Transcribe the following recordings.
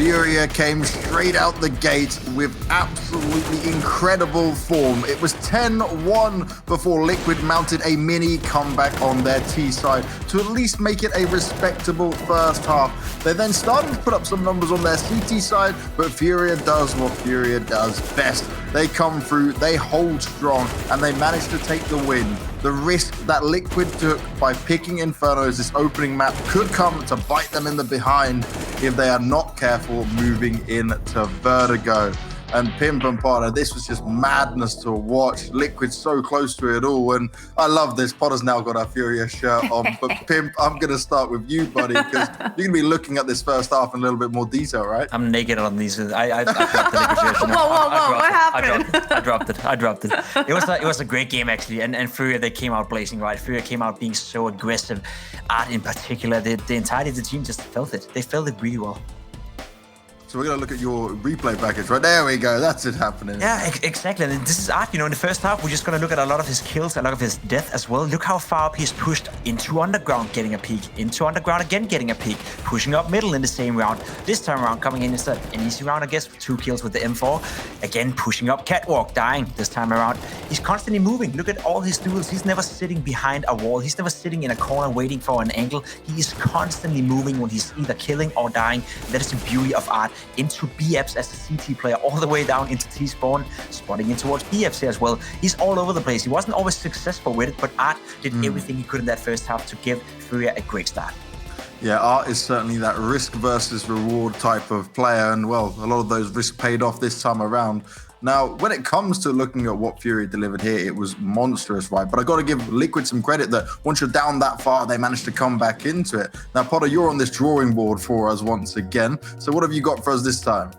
FURIA came straight out the gate with absolutely incredible form. It was 10-1 before Liquid mounted a mini comeback on their T side to at least make it a respectable first half. They then started to put up some numbers on their CT side, but FURIA does what FURIA does best. They come through, they hold strong, and they manage to take the win. The risk that Liquid took by picking Infernos this opening map could come to bite them in the behind if they are not careful moving into Vertigo. And Pimp and Potter, this was just madness to watch. Liquid so close to it all, and I love this. Potter's now got our FURIA shirt on, but Pimp, I'm going to start with you, buddy, because you're going to be looking at this first half in a little bit more detail, right? I'm naked on these. I dropped the Liquid shirt. Whoa, what happened? I dropped it. It was a great game, actually, and FURIA, they came out blazing, right? FURIA came out being so aggressive. Art in particular, the entirety of the team just felt it. They felt it really well. So we're going to look at your replay package, right? There we go. That's it happening. Yeah, exactly. And this is Art. You know, in the first half, we're just going to look at a lot of his kills, a lot of his death as well. Look how far up he's pushed into underground, getting a peek. Into underground again, getting a peek. Pushing up middle in the same round. This time around, coming in instead an easy round, I guess, with 2 kills with the M4. Again, pushing up catwalk, dying this time around. He's constantly moving. Look at all his duels. He's never sitting behind a wall. He's never sitting in a corner waiting for an angle. He is constantly moving when he's either killing or dying. That is the beauty of Art. Into BFs as a CT player, all the way down into T-spawn, spotting in towards BFs here as well. He's all over the place. He wasn't always successful with it, but Art did everything he could in that first half to give FURIA a great start. Yeah, Art is certainly that risk versus reward type of player, and well, a lot of those risks paid off this time around. Now, when it comes to looking at what FURIA delivered here, it was monstrous, right? But I got to give Liquid some credit that once you're down that far, they managed to come back into it. Now, Potter, you're on this drawing board for us once again. So what have you got for us this time?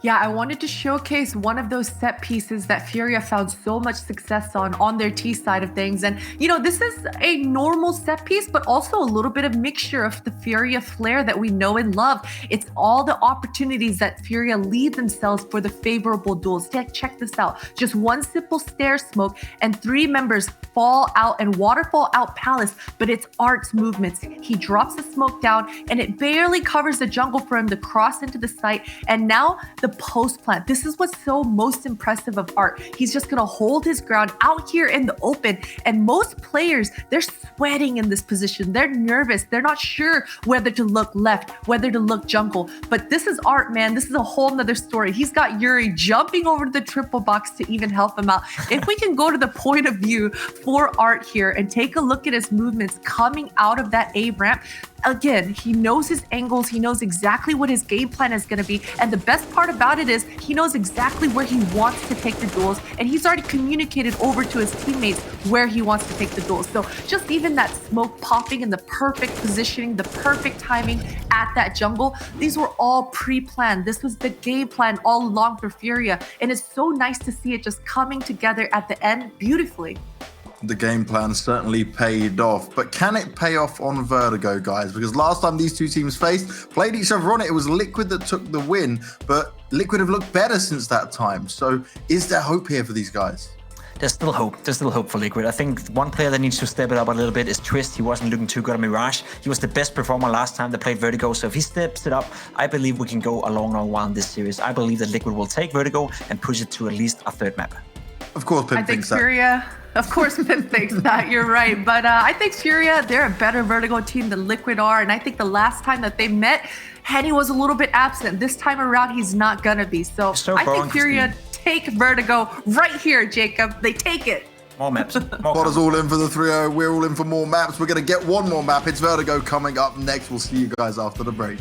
Yeah, I wanted to showcase one of those set pieces that FURIA found so much success on their T side of things. And, you know, this is a normal set piece, but also a little bit of mixture of the FURIA flair that we know and love. It's all the opportunities that FURIA lead themselves for the favorable duels. Check this out. Just one simple stare smoke and 3 members fall out and waterfall out Palace, but it's Art's movements. He drops the smoke down and it barely covers the jungle for him to cross into the site. And now the post plant. This is what's so most impressive of Art. He's just going to hold his ground out here in the open. And most players, they're sweating in this position. They're nervous. They're not sure whether to look left, whether to look jungle. But this is Art, man. This is a whole nother story. He's got Yuri jumping over to the triple box to even help him out. If we can go to the point of view for Art here and take a look at his movements coming out of that A ramp, again, he knows his angles. He knows exactly what his game plan is going to be. And the best part about it is he knows exactly where he wants to take the duels. And he's already communicated over to his teammates where he wants to take the duels. So just even that smoke popping and the perfect positioning, the perfect timing at that jungle, these were all pre-planned. This was the game plan all along for FURIA. And it's so nice to see it just coming together at the end beautifully. The game plan certainly paid off, but can it pay off on Vertigo, guys? Because last time these two teams played each other on it, it was Liquid that took the win, but Liquid have looked better since that time. So is there hope here for these guys? There's still hope. There's still hope for Liquid. I think one player that needs to step it up a little bit is Twist. He wasn't looking too good on Mirage. He was the best performer last time they played Vertigo. So if he steps it up, I believe we can go a long while in this series. I believe that Liquid will take Vertigo and push it to at least a 3rd map. Of course, Pimp thinks that. FURIA, of course, Pimp thinks that. You're right. But I think FURIA, they're a better Vertigo team than Liquid are. And I think the last time that they met, Henny was a little bit absent. This time around, he's not going to be. So I think FURIA take Vertigo right here, Jacob. They take it. More maps. Potter's all in for the 3-0. We're all in for more maps. We're going to get one more map. It's Vertigo coming up next. We'll see you guys after the break.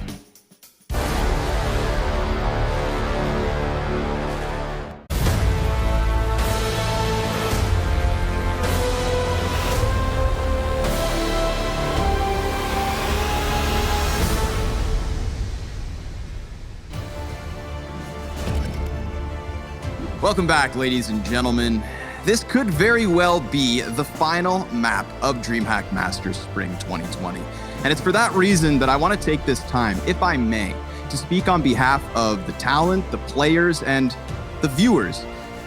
Welcome back, ladies and gentlemen. This could very well be the final map of DreamHack Masters Spring 2020. And it's for that reason that I want to take this time, if I may, to speak on behalf of the talent, the players, and the viewers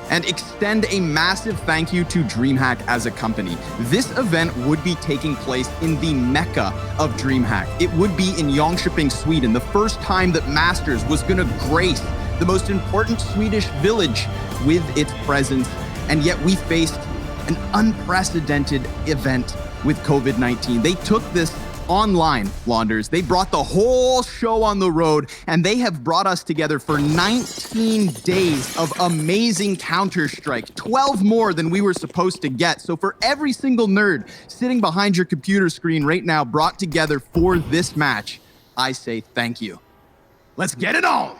and extend a massive thank you to DreamHack as a company. This event would be taking place in the mecca of DreamHack. It would be in Jönköping, Sweden, the first time that Masters was going to grace the most important Swedish village with its presence. And yet we faced an unprecedented event with COVID-19. They took this online, Launders. They brought the whole show on the road, and they have brought us together for 19 days of amazing Counter-Strike, 12 more than we were supposed to get. So for every single nerd sitting behind your computer screen right now brought together for this match, I say thank you. Let's get it on!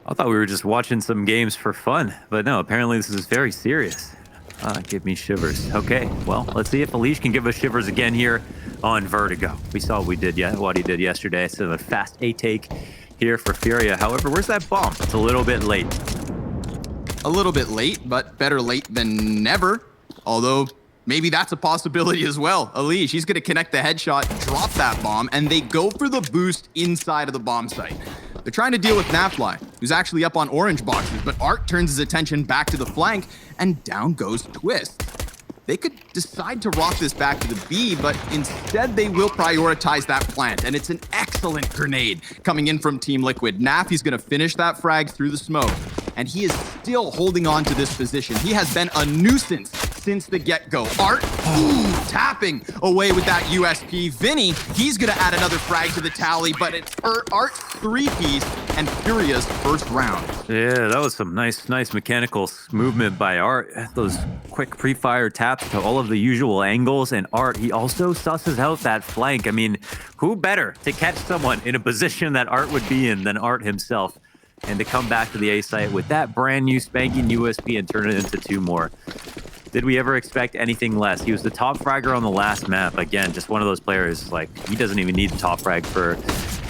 I thought we were just watching some games for fun, but no, apparently this is very serious. Give me shivers. Okay, well, let's see if Alish can give us shivers again here on Vertigo. We saw what he did yesterday. So a fast A take here for FURIA. However, where's that bomb? It's a little bit late. A little bit late, but better late than never. Although, maybe that's a possibility as well. Alish, he's going to connect the headshot, drop that bomb, and they go for the boost inside of the bomb site. They're trying to deal with Nafly, who's actually up on orange boxes, but Art turns his attention back to the flank, and down goes Twist. They could decide to rock this back to the B, but instead they will prioritize that plant, and it's an excellent grenade coming in from Team Liquid. Naf, he's going to finish that frag through the smoke, and he is still holding on to this position. He has been a nuisance since the get-go. Art, tapping away with that USP. Vinny, he's going to add another frag to the tally, but it's Art's three-piece and FURIA's first round. Yeah, that was some nice mechanical movement by Art. Those quick pre-fire taps to all of the usual angles, and Art, he also susses out that flank. I mean, who better to catch someone in a position that Art would be in than Art himself? And to come back to the A site with that brand new spanking USP and turn it into two more. Did we ever expect anything less? He was the top fragger on the last map. Again, just one of those players, like, he doesn't even need the top frag for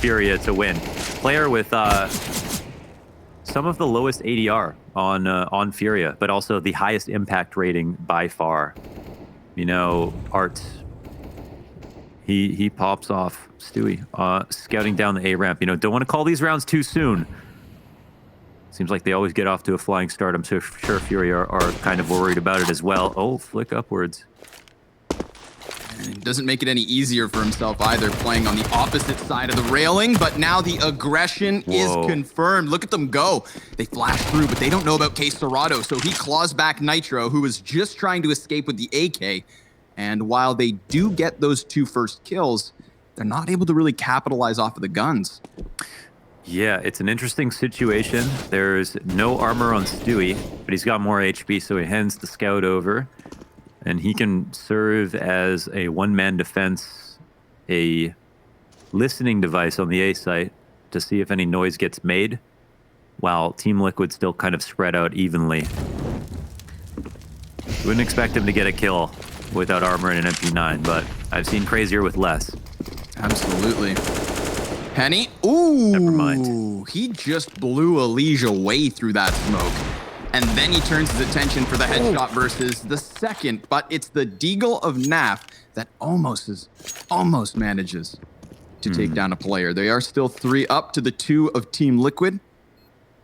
FURIA to win. Player with some of the lowest ADR on FURIA, but also the highest impact rating by far. You know, Art, he pops off. Stewie, scouting down the A ramp. You know, don't want to call these rounds too soon. Seems like they always get off to a flying start. I'm so sure FURIA are kind of worried about it as well. Oh, flick upwards. And it doesn't make it any easier for himself either, playing on the opposite side of the railing. But now the aggression is confirmed. Look at them go. They flash through, but they don't know about Case Serrato. So he claws back Nitro, who was just trying to escape with the AK. And while they do get those two first kills, they're not able to really capitalize off of the guns. Yeah, it's an interesting situation. There's no armor on Stewie, but he's got more HP, so he hands the scout over. And he can serve as a one-man defense, a listening device on the A site to see if any noise gets made, while Team Liquid still kind of spread out evenly. Wouldn't expect him to get a kill without armor and an MP9, but I've seen crazier with less. Absolutely. Penny, ooh, never mind. He just blew Alish away through that smoke. And then he turns his attention for the headshot versus the second, but it's the Deagle of Naf that almost manages to take down a player. They are still 3 up to the 2 of Team Liquid,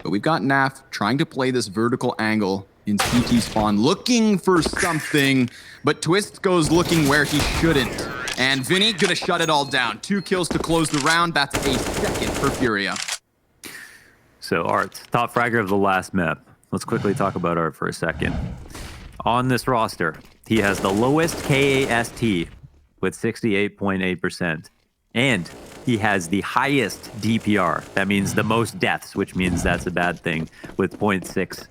but we've got Naf trying to play this vertical angle in CT spawn, looking for something, but Twist goes looking where he shouldn't. And Vinny gonna shut it all down. 2 kills to close the round. That's a second for FURIA. So Art, top fragger of the last map. Let's quickly talk about Art for a second. On this roster, he has the lowest KAST with 68.8%. And he has the highest DPR. That means the most deaths, which means that's a bad thing, with 0.69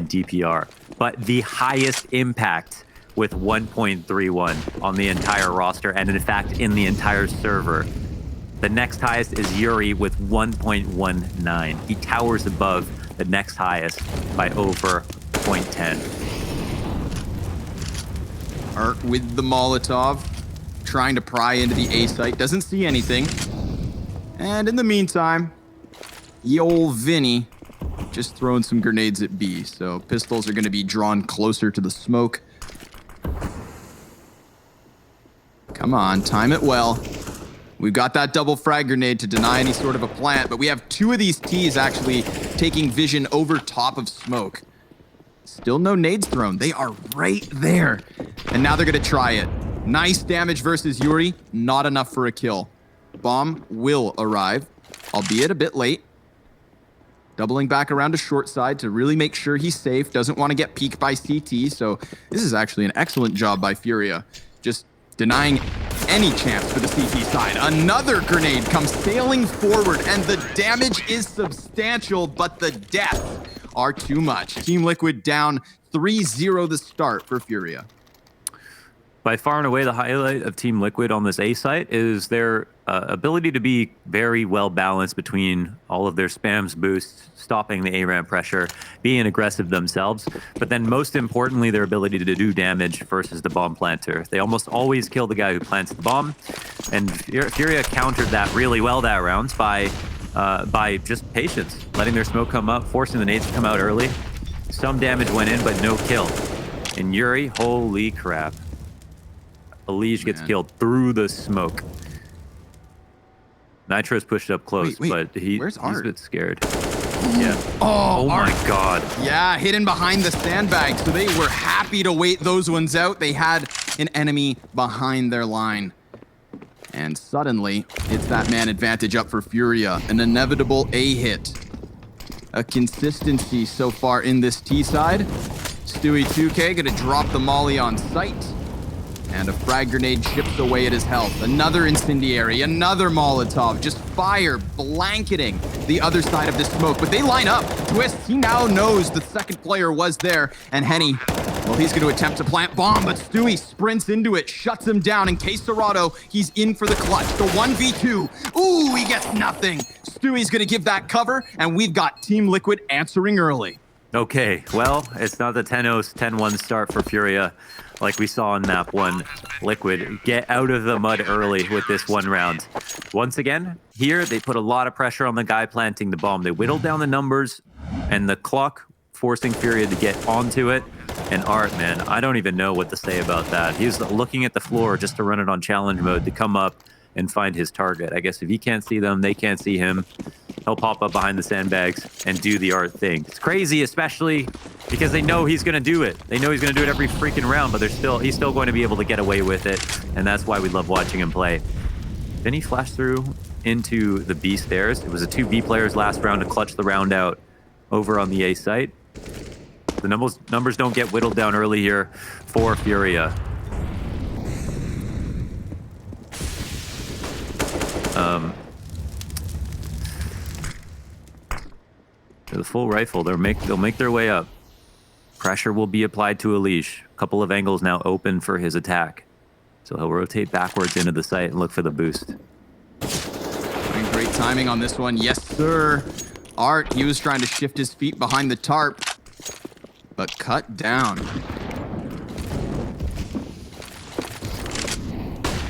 DPR. But the highest impact with 1.31 on the entire roster, and in fact, in the entire server. The next highest is Yuri with 1.19. He towers above the next highest by over 0.10. Art with the Molotov, trying to pry into the A site, doesn't see anything. And in the meantime, ye ol' Vinny just throwing some grenades at B. So pistols are going to be drawn closer to the smoke. Come on, time it well. We've got that double frag grenade to deny any sort of a plant, but we have 2 of these T's actually taking vision over top of smoke. Still no nades thrown. They are right there. And now they're going to try it. Nice damage versus Yuri. Not enough for a kill. Bomb will arrive, albeit a bit late. Doubling back around to short side to really make sure he's safe. Doesn't want to get peeked by CT. So this is actually an excellent job by FURIA. Just denying any chance for the CT side. Another grenade comes sailing forward, and the damage is substantial, but the deaths are too much. Team Liquid down 3-0 the start for FURIA. By far and away, the highlight of Team Liquid on this A site is their ability to be very well balanced between all of their spams, boosts, stopping the A-ramp pressure, being aggressive themselves, but then most importantly, their ability to do damage versus the bomb planter. They almost always kill the guy who plants the bomb, and FURIA countered that really well that round by just patience, letting their smoke come up, forcing the nades to come out early. Some damage went in, but no kill. And Yuri, holy crap. Elige gets killed through the smoke. Nitro's pushed up close, but he's a bit scared. Yeah. Oh my God. Yeah, hidden behind the sandbag. So they were happy to wait those ones out. They had an enemy behind their line. And suddenly, it's that man advantage up for FURIA. An inevitable A hit. A consistency so far in this T side. Stewie2K gonna drop the molly on sight. And a frag grenade chips away at his health. Another incendiary, another Molotov. Just fire blanketing the other side of this smoke. But they line up. Twist, he now knows the second player was there. And Henny, well, he's going to attempt to plant bomb, but Stewie sprints into it, shuts him down. In case Serato, he's in for the clutch. The 1v2. Ooh, he gets nothing. Stewie's going to give that cover, and we've got Team Liquid answering early. Okay, well, it's not the 10-0, 10-1 start for FURIA like we saw in map 1. Liquid, get out of the mud early with this one round. Once again, here they put a lot of pressure on the guy planting the bomb. They whittled down the numbers and the clock, forcing FURIA to get onto it. And Art, man, I don't even know what to say about that. He's looking at the floor just to run it on challenge mode to come up and find his target. I guess if he can't see them, they can't see him. He'll pop up behind the sandbags and do the Art thing. It's crazy, especially because they know he's going to do it. They know he's going to do it every freaking round, but he's still going to be able to get away with it, and that's why we love watching him play. Then he flashed through into the B stairs. It was a 2 B players last round to clutch the round out over on the A site. The numbers don't get whittled down early here for FURIA. The full rifle, they'll make their way up. Pressure will be applied to Elige. A couple of angles now open for his attack. So he'll rotate backwards into the site and look for the boost. Great timing on this one. Yes, sir. Art, he was trying to shift his feet behind the tarp, but cut down.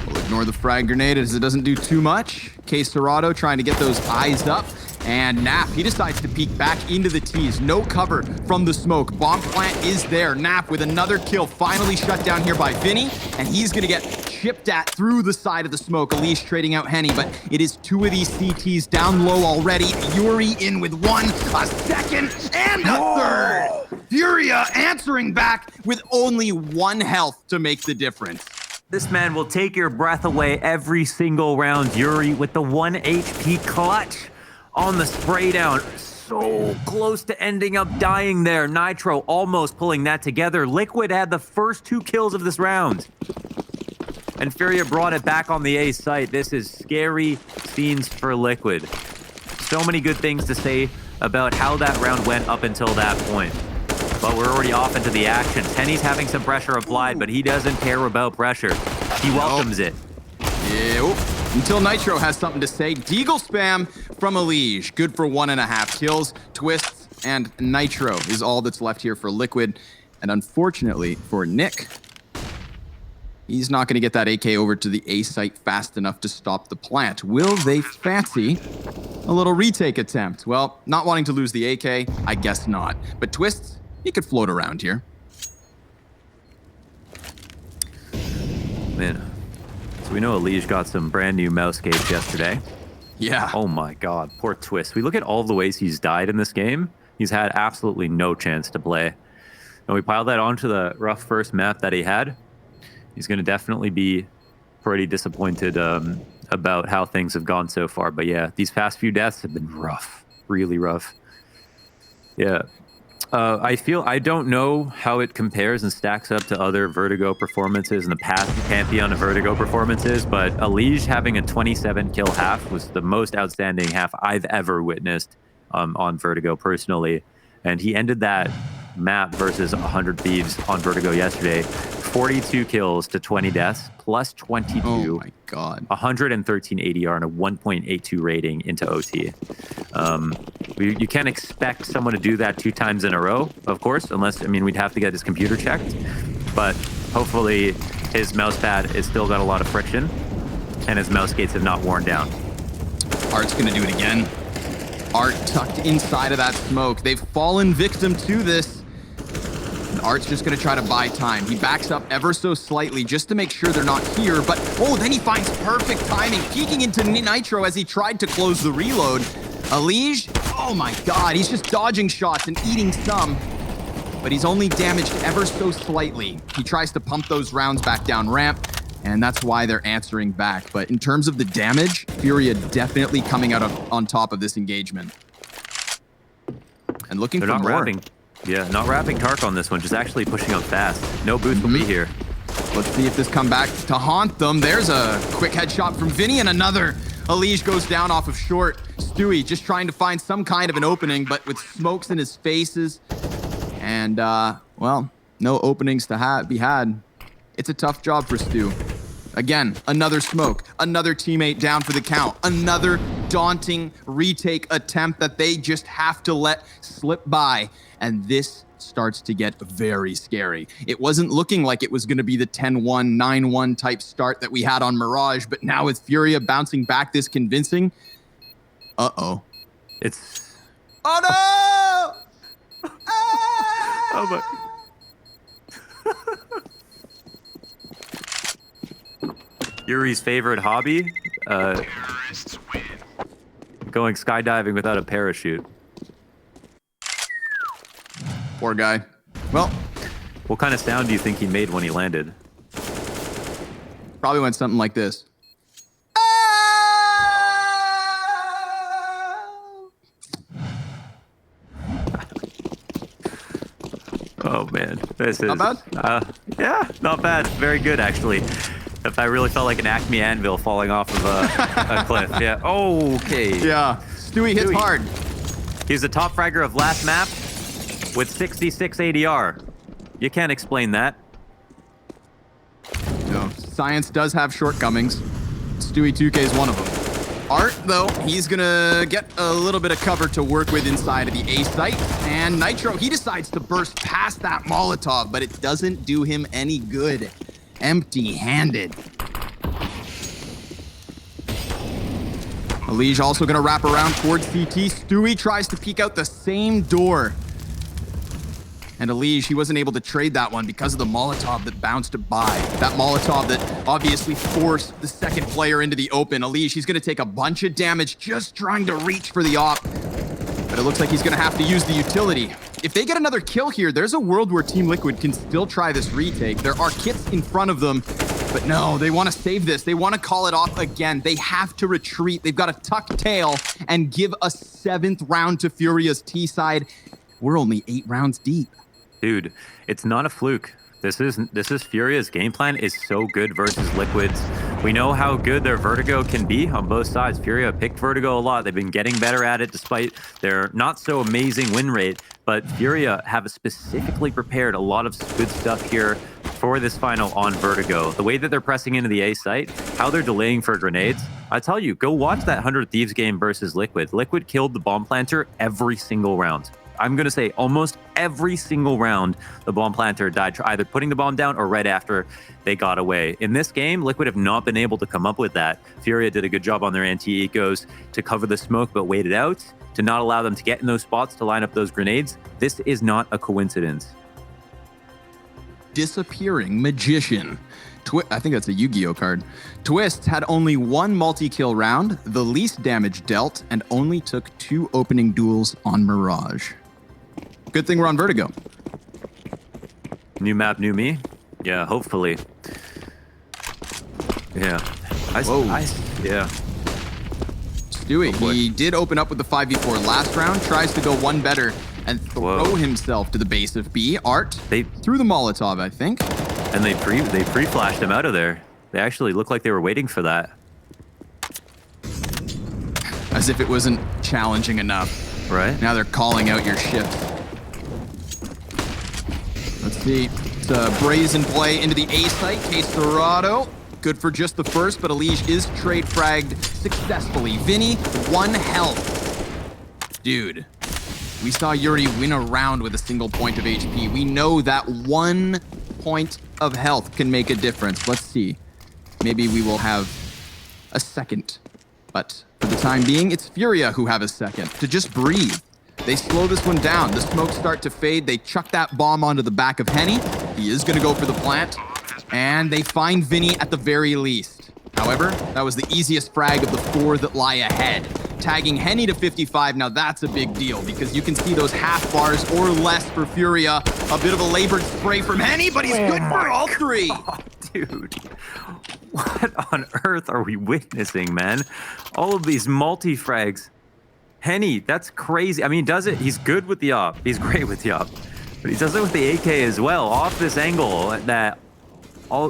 We'll ignore the frag grenade as it doesn't do too much. Case Serato trying to get those eyes up. And Nap, he decides to peek back into the T's. No cover from the smoke. Bomb plant is there. Nap with another kill, finally shut down here by Vinny. And he's going to get chipped at through the side of the smoke. Elige trading out Henny, but it is 2 of these CTs down low already. Yuri in with 1, a second, and a third. FURIA answering back with only 1 health to make the difference. This man will take your breath away every single round. Yuri with the 1 HP clutch on the spray down. So close to ending up dying there. Nitro almost pulling that together. Liquid had the first 2 kills of this round. And FURIA brought it back on the A site. This is scary scenes for Liquid. So many good things to say about how that round went up until that point. But we're already off into the action. Tenny's having some pressure applied, but he doesn't care about pressure. He welcomes it. Yeah, until Nitro has something to say. Deagle spam from Elige. Good for 1.5 kills. Twists and Nitro is all that's left here for Liquid. And unfortunately for Nick, he's not going to get that AK over to the A site fast enough to stop the plant. Will they fancy a little retake attempt? Well, not wanting to lose the AK, I guess not. But Twists, he could float around here. Man. So we know Elige got some brand new mouse cage yesterday. Yeah. Oh my God, poor Twist. We look at all the ways he's died in this game. He's had absolutely no chance to play. and we pile that onto the rough first map that he had, he's going to definitely be pretty disappointed about how things have gone so far. But yeah, these past few deaths have been rough, really rough. Yeah. I don't know how it compares and stacks up to other Vertigo performances in the past Pantheon of Vertigo performances, but Elige having a 27 kill half was the most outstanding half I've ever witnessed on Vertigo personally. And he ended that map versus 100 Thieves on Vertigo yesterday. 42 kills to 20 deaths, plus 22. Oh my God. 113 ADR and a 1.82 rating into OT. You can't expect someone to do that 2 times in a row, of course, unless, I mean, we'd have to get his computer checked. But hopefully his mouse pad has still got a lot of friction and his mouse gates have not worn down. Art's gonna do it again. Art tucked inside of that smoke. They've fallen victim to this. And Art's just gonna try to buy time. He backs up ever so slightly just to make sure they're not here, but oh, then he finds perfect timing, peeking into Nitro as he tried to close the reload. Elige, oh my God, he's just dodging shots and eating some, but he's only damaged ever so slightly. He tries to pump those rounds back down ramp, and that's why they're answering back. But in terms of the damage, FURIA definitely coming out on top of this engagement. And looking They're for not more. wrapping. Yeah, not wrapping Tark on this one, just actually pushing up fast. No boost will be here. Let's see if this come back to haunt them. There's a quick headshot from Vinny and another. Elige goes down off of short. Stewie just trying to find some kind of an opening, but with smokes in his faces. And, well, no openings to be had. It's a tough job for Stu. Again, another smoke, another teammate down for the count, another daunting retake attempt that they just have to let slip by. And this starts to get very scary. It wasn't looking like it was going to be the 10-1, 9-1 type start that we had on Mirage, but now with FURIA bouncing back this convincing, uh-oh. It's... Oh no! Oh my... Yuri's favorite hobby? Going skydiving without a parachute. Poor guy. Well, What kind of sound do you think he made when he landed? probably went something like this. Oh man, this is Not bad. Yeah, not bad. Very good actually. If I really felt like an Acme anvil falling off of a cliff. Yeah. Okay. Yeah, Stewie hits Stewie. hard. He's the top fragger of last map with 66 ADR. You can't explain that. No, science does have shortcomings. Stewie 2K is one of them. Art, though, he's gonna get a little bit of cover to work with inside of the A site. And Nitro, he decides to burst past that Molotov, but it doesn't do him any good. Empty-handed. Elige also gonna wrap around towards CT. Stewie tries to peek out the same door. And Elige, he wasn't able to trade that one because of the Molotov that bounced by. That Molotov that obviously forced the second player into the open. Elige, he's gonna take a bunch of damage just trying to reach for the op. But it looks like he's gonna have to use the utility. If they get another kill here, there's a world where Team Liquid can still try this retake. There are kits in front of them, but no, they want to save this. They want to call it off again. They have to retreat. They've got to tuck tail and give a 7th round to FURIA's T side. We're only 8 rounds deep. Dude, it's not a fluke. This is FURIA's game plan is so good versus Liquid's. We know how good their Vertigo can be on both sides. FURIA picked Vertigo a lot. They've been getting better at it despite their not so amazing win rate. But FURIA have specifically prepared a lot of good stuff here for this final on Vertigo. The way that they're pressing into the A site, how they're delaying for grenades. I tell you, go watch that 100 Thieves game versus Liquid. Liquid killed the bomb planter every single round. I'm going to say almost every single round, the bomb planter died either putting the bomb down or right after they got away. In this game, Liquid have not been able to come up with that. FURIA did a good job on their anti-ecos to cover the smoke, but waited out to not allow them to get in those spots to line up those grenades. This is not a coincidence. Disappearing Magician. I think that's a Yu-Gi-Oh card. Twist had only 1 multi-kill round, the least damage dealt, and only took 2 opening duels on Mirage. Good thing we're on Vertigo. New map, new me? Yeah, hopefully. Yeah. Yeah. Stewie, he did open up with the 5v4 last round, tries to go one better and throw himself to the base of B. Art threw the Molotov, I think. And they pre-flashed him out of there. They actually looked like they were waiting for that. As if it wasn't challenging enough. Right. Now they're calling out your shift. Let's see. It's a brazen play into the A site. Case Dorado. Good for just the first, but Elige is trade fragged successfully. Vinny, 1 health. Dude, we saw Yuri win a round with a single point of HP. We know that 1 point of health can make a difference. Let's see. Maybe we will have a second. But for the time being, it's FURIA who have a second to just breathe. They slow this one down. The smokes start to fade. They chuck that bomb onto the back of Henny. He is going to go for the plant. And they find Vinny at the very least. However, that was the easiest frag of the 4 that lie ahead. Tagging Henny to 55, now that's a big deal because you can see those half bars or less for FURIA. A bit of a labored spray from Henny, but he's good for all 3. God, dude. What on earth are we witnessing, man? All of these multi-frags. Henny, that's crazy. I mean, does it? He's good with the op. He's great with the op. But he does it with the AK as well. Off this angle that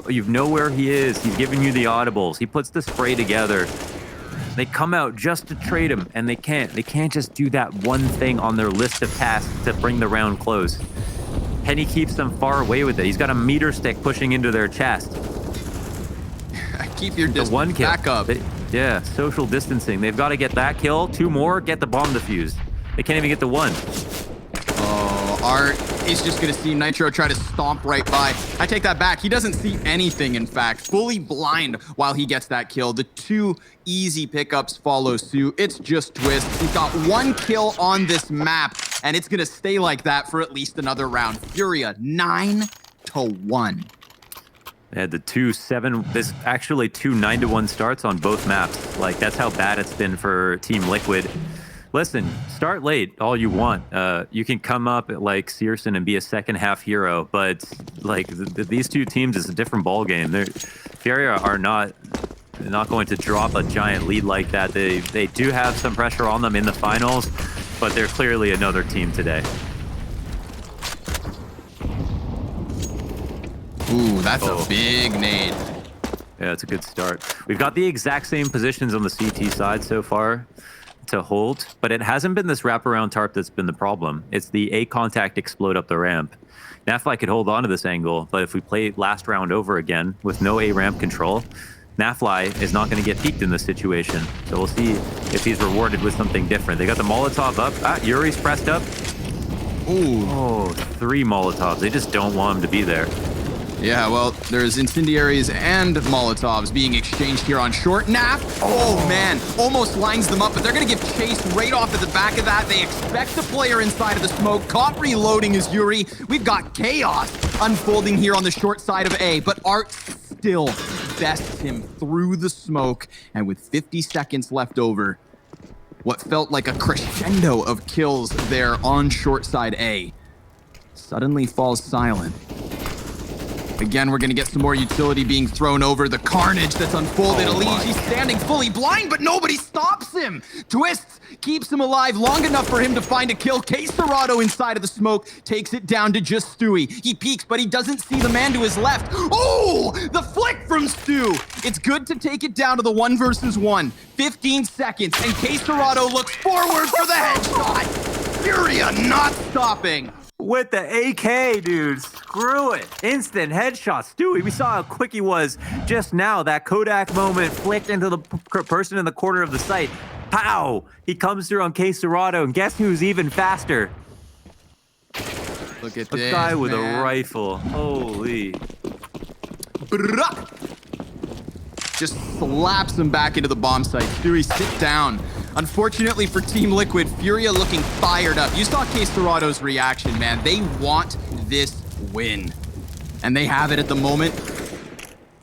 you know where he is. He's giving you the audibles. He puts the spray together. They come out just to trade him, and they can't. They can't just do that one thing on their list of tasks to bring the round close. Henny keeps them far away with it. He's got a meter stick pushing into their chest. Keep your distance. The 1 kill. Back up. Yeah, social distancing. They've got to get that kill. 2 more, get the bomb defused. They can't even get the 1. Oh, Art is just going to see Nitro try to stomp right by. I take that back. He doesn't see anything, in fact. Fully blind while he gets that kill. The 2 easy pickups follow suit. It's just Twist. He's got 1 kill on this map, and it's going to stay like that for at least another round. FURIA, 9-1. They had the 2 9-1 starts on both maps. Like, that's how bad it's been for Team Liquid. Listen, start late all you want. You can come up at like Searson and be a second half hero, but like these 2 teams is a different ball game. FURIA are not going to drop a giant lead like that. They do have some pressure on them in the finals, but they're clearly another team today. Ooh, that's a big nade. Yeah, it's a good start. We've got the exact same positions on the CT side so far to hold, but it hasn't been this wraparound tarp that's been the problem. It's the A contact explode up the ramp. Nafly could hold on to this angle, but if we play last round over again with no A ramp control, Nafly is not going to get peeked in this situation. So we'll see if he's rewarded with something different. They got the Molotov up. Yuri's pressed up. Ooh. Oh, 3 Molotovs. They just don't want him to be there. Yeah, well, there's incendiaries and Molotovs being exchanged here on short. Naf, oh man, almost lines them up, but they're going to give chase right off at the back of that. They expect the player inside of the smoke. Caught reloading is Yuri. We've got chaos unfolding here on the short side of A, but Art still bests him through the smoke. And with 50 seconds left over, what felt like a crescendo of kills there on short side A suddenly falls silent. Again, we're going to get some more utility being thrown over. The carnage that's unfolded. Elige, he's standing fully blind, but nobody stops him. Twist keeps him alive long enough for him to find a kill. Case Dorado inside of the smoke takes it down to just Stewie. He peeks, but he doesn't see the man to his left. Oh, the flick from Stu. It's good to take it down to the 1 versus 1. 15 seconds, and Case Dorado looks forward for the headshot. FURIA not stopping. With the AK, dude. Screw it. Instant headshot. Stewie, we saw how quick he was just now. That Kodak moment flicked into the person in the corner of the site. Pow! He comes through on Case Dorado, and guess who's even faster? Look at A this, guy with man. a rifle. Holy. Just slaps him back into the bomb site. Stewie, sit down. Unfortunately for Team Liquid, FURIA looking fired up. You saw Case Dorado's reaction, man. They want this win. And they have it at the moment.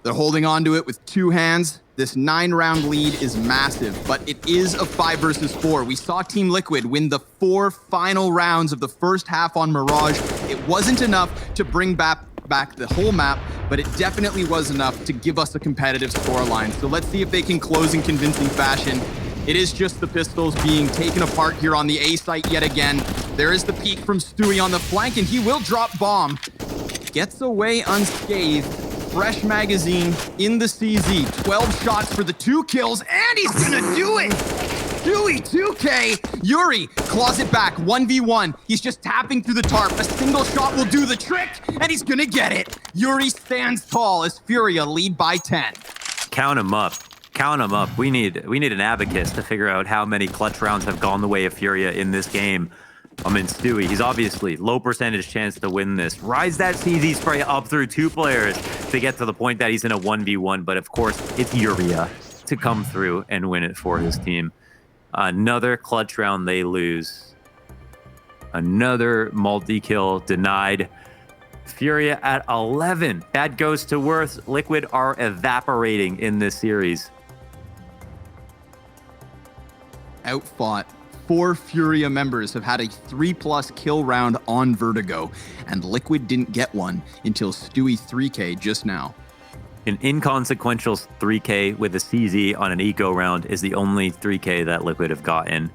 They're holding on to it with 2 hands. This 9-round lead is massive, but it is a 5 versus 4. We saw Team Liquid win the 4 final rounds of the first half on Mirage. It wasn't enough to bring back took back the whole map, but it definitely was enough to give us a competitive scoreline. So let's see if they can close in convincing fashion. It is just the pistols being taken apart here on the A site yet again. There is the peek from Stewie on the flank, and he will drop bomb. Gets away unscathed. Fresh magazine in the CZ. 12 shots for the 2 kills, and he's gonna do it! Stewie 2K! Yuri claws it back, 1v1. He's just tapping through the tarp. A single shot will do the trick, and he's gonna get it. Yuri stands tall as FURIA lead by 10. Count him up. Count them up. We need an abacus to figure out how many clutch rounds have gone the way of FURIA in this game. I mean, Stewie, he's obviously low percentage chance to win this. Rise that CZ spray up through 2 players to get to the point that he's in a 1v1. But of course, it's FURIA to come through and win it for his team. Another clutch round they lose. Another multi-kill denied. FURIA at 11. That goes to worth. Liquid are evaporating in this series. Outfought. 4 FURIA members have had a 3+ kill round on Vertigo, and Liquid didn't get one until Stewie 3K just now. An inconsequential 3K with a CZ on an eco round is the only 3K that Liquid have gotten.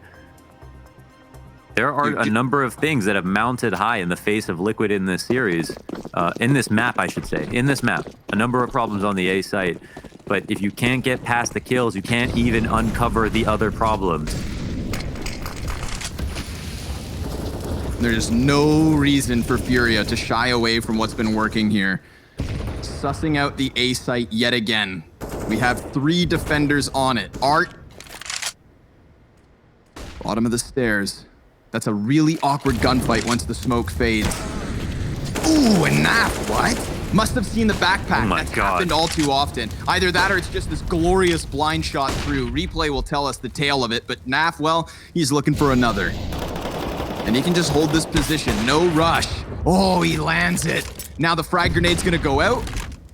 There are a number of things that have mounted high in the face of Liquid in this series. In this map, I should say. In this map. A number of problems on the A site. But if you can't get past the kills, you can't even uncover the other problems. There's no reason for FURIA to shy away from what's been working here. Sussing out the A site yet again. We have 3 defenders on it. Art. Bottom of the stairs. That's a really awkward gunfight once the smoke fades. Ooh, and Naf, what? Must have seen the backpack. Oh my That's God. happened all too often. Either that or it's just this glorious blind shot through. Replay will tell us the tale of it, but Naf, well, he's looking for another. And he can just hold this position, no rush. Oh, he lands it. Now the frag grenade's gonna go out.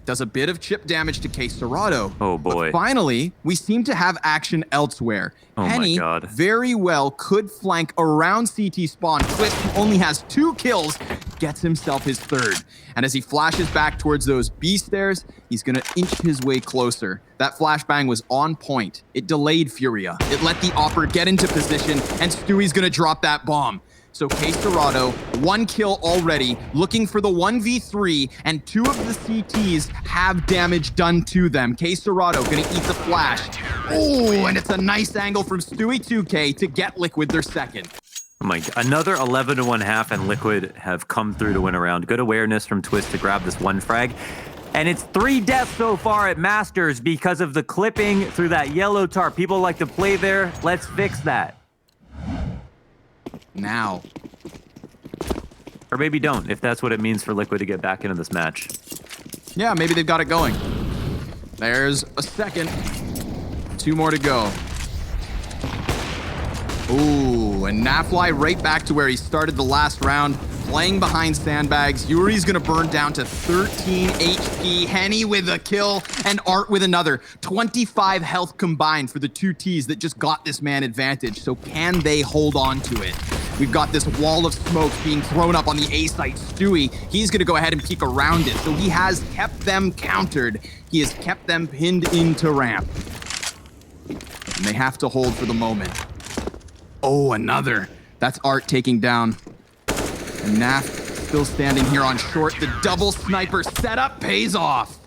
Does a bit of chip damage to Case Serrato. Oh boy. But finally, we seem to have action elsewhere. Oh my Henny God. very well could flank around CT spawn. Twist, who only has 2 kills, gets himself his 3rd. And as he flashes back towards those B stairs, he's gonna inch his way closer. That flashbang was on point. It delayed FURIA. It let the Opper get into position, and Stewie's gonna drop that bomb. So Case Serrato, 1 kill already, looking for the 1v3, and 2 of the CTs have damage done to them. Case Serrato gonna eat the flash. Oh, and it's a nice angle from Stewie 2K to get Liquid their 2nd. Oh my God. Another 11 to 1/2, and Liquid have come through to win a round. Good awareness from Twist to grab this 1 frag. And it's 3 deaths so far at Masters because of the clipping through that yellow tarp. People like to play there. Let's fix that. Now. Or maybe don't, if that's what it means for Liquid to get back into this match. Yeah, maybe they've got it going. There's a 2nd. 2 more to go. Ooh, and Nafly right back to where he started the last round, playing behind sandbags. Yuri's gonna burn down to 13 HP. Henny with a kill, and Art with another. 25 health combined for the 2 Ts that just got this man advantage. So can they hold on to it? We've got this wall of smoke being thrown up on the A site. Stewie, he's gonna go ahead and peek around it. So he has kept them countered. He has kept them pinned into ramp. And they have to hold for the moment. Oh, another. That's Art taking down. And Naf still standing here on short. The double sniper setup pays off.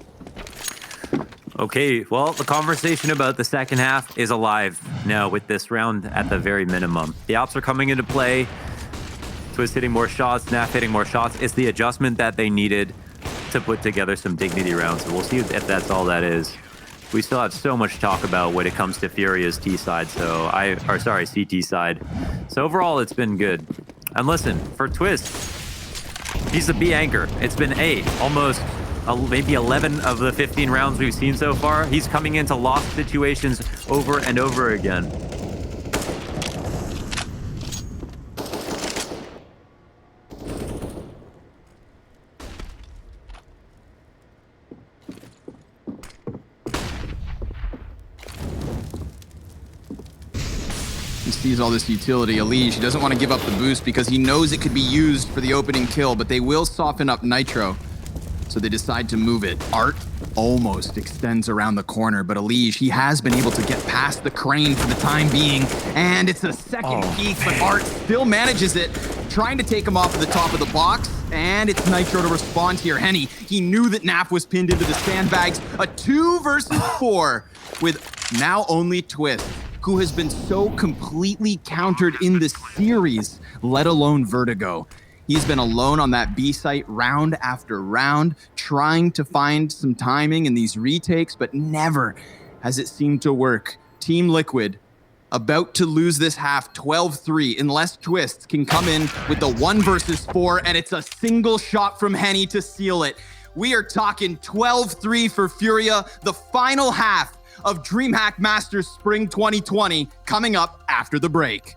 Okay, well, the conversation about the second half is alive now with this round at the very minimum. The ops are coming into play. Twist hitting more shots, Naf hitting more shots. It's the adjustment that they needed to put together some dignity rounds. So we'll see if that's all that is. We still have so much to talk about when it comes to FURIA's T side, CT side. So overall, it's been good. And listen, for Twist, he's the B anchor. It's been almost maybe 11 of the 15 rounds we've seen so far. He's coming into lost situations over and over again. He sees all this utility. Elige, he doesn't want to give up the boost because he knows it could be used for the opening kill, but they will soften up Nitro. So they decide to move it. Art almost extends around the corner, but Elige, he has been able to get past the crane for the time being. And it's a second peek, but Art still manages it, trying to take him off of the top of the box. And it's Nitro to respond here. Henny, he knew that Nap was pinned into the sandbags. A 2 versus 4 with now only Twist, who has been so completely countered in this series, let alone Vertigo. He's been alone on that B site round after round, trying to find some timing in these retakes, but never has it seemed to work. Team Liquid about to lose this half 12-3 unless Twist can come in with the 1 versus 4, and it's a single shot from Henny to seal it. We are talking 12-3 for FURIA, the final half of DreamHack Masters Spring 2020 coming up after the break.